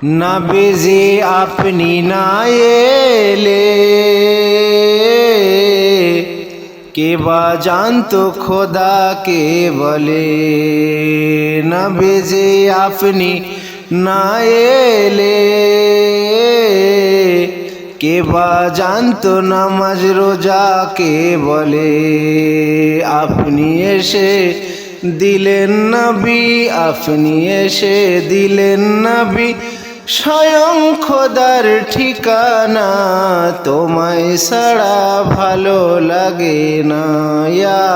নবীজি আপনি না এলে কে বা জানতো খোদা কে বলে। নবীজি আপনি না এলে কে বা জানতো নামাজ রোজা কে বলে। আপনি এসে দিলেন নবী, আপনি এসে দিলেন নবী, স্বয়ং খোদার ঠিকানা, তোমায় ছাড়া ভালো লাগে না। ইয়া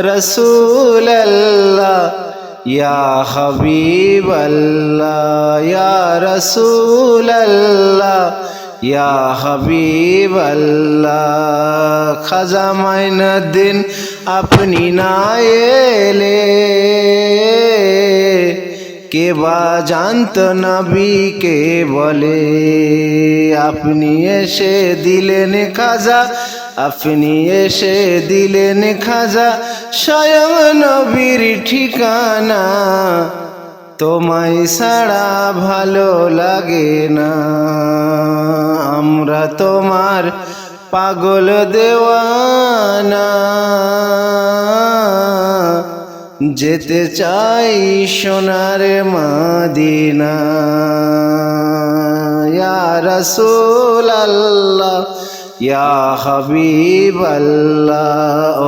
রাসূলুল্লাহ ইয়া হাবিবাল্লাহ, ইয়া রাসূলুল্লাহ ইয়া হাবিবাল্লাহ। খাজা মাইনুদ্দিন আপনি না এলে কে বা জানতো নবী কে বলে। আপনি এসে দিলেন খাজা, আপনি এসে দিলেন খাজা, স্বয়ং নবীর ঠিকানা, তোমায় ছাড়া ভালো লাগে না। আমরা তোমার পাগল দেওয়ানা, যেতে চাই সোনার মদিনা। ইয়া রাসূলুল্লাহ ইয়া হাবিবাল্লাহ,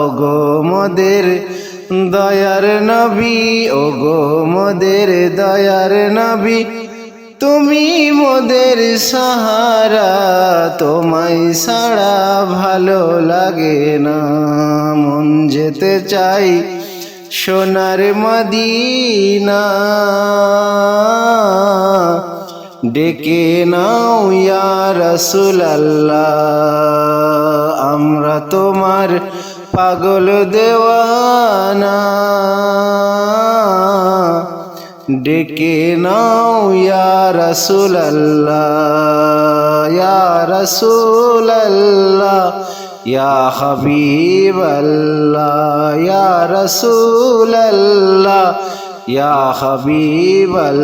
ওগো মোদের দয়ার নবী, ওগো মোদের দয়ার নবী, তুমি মোদের সাহারা, তোমায় ছাড়া ভালো লাগে না। মন যেতে চাই সোনার মদিনা, ডেকে নাও ইয়া রাসূলুল্লাহ, আমরা তোমার পাগল দেওয়ানা, ডেকে নাও ইয়া রাসূলুল্লাহ, ইয়া রাসূলুল্লাহ ইয়া হাবিবাল্লাহ, ইয়া রাসূলুল্লাহ ইয়া হাবিবাল্লাহ।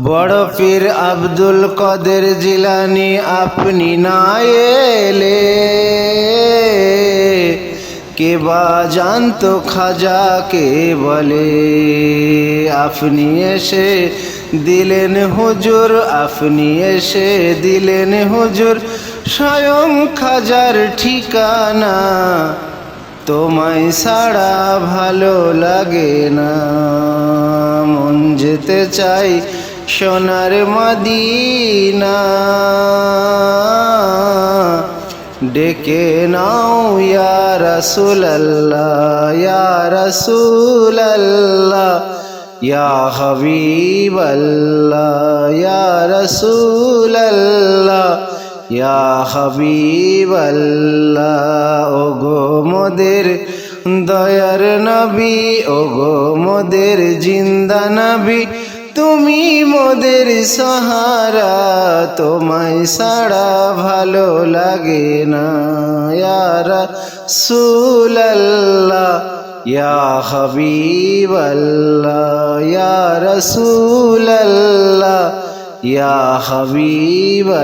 বড় পীর আব্দুল কাদের জিলানী আপনি না এলে কে বা জানতো খাজা কে বলে। আপনি এসে দিলেন হুজুর, আপনি এসে দিলেন হুজুর, স্বয়ং খাজার ঠিকানা, তোমায় ছাড়া ভালো লাগে না। মন যেতে চাই সোনার মদিনা, ডেকে নাও ইয়া রাসূলুল্লাহ, ইয়া রাসূলুল্লাহ ইয়া হাবিবাল্লাহ, ইয়া রাসূলুল্লাহ ইয়া হাবিবাল্লাহ। ওগো মোদের দয়ার নবী, ওগো মোদের জিন্দা নবী, তুমি মোদের সাহারা, তোমায় ছাড়া ভালো লাগে না। ইয়া রাসূলুল্লাহ ইয়া হাবিবাল্লাহ, ইয়া রাসূলুল্লাহ ইয়া হাবিবাল্লাহ।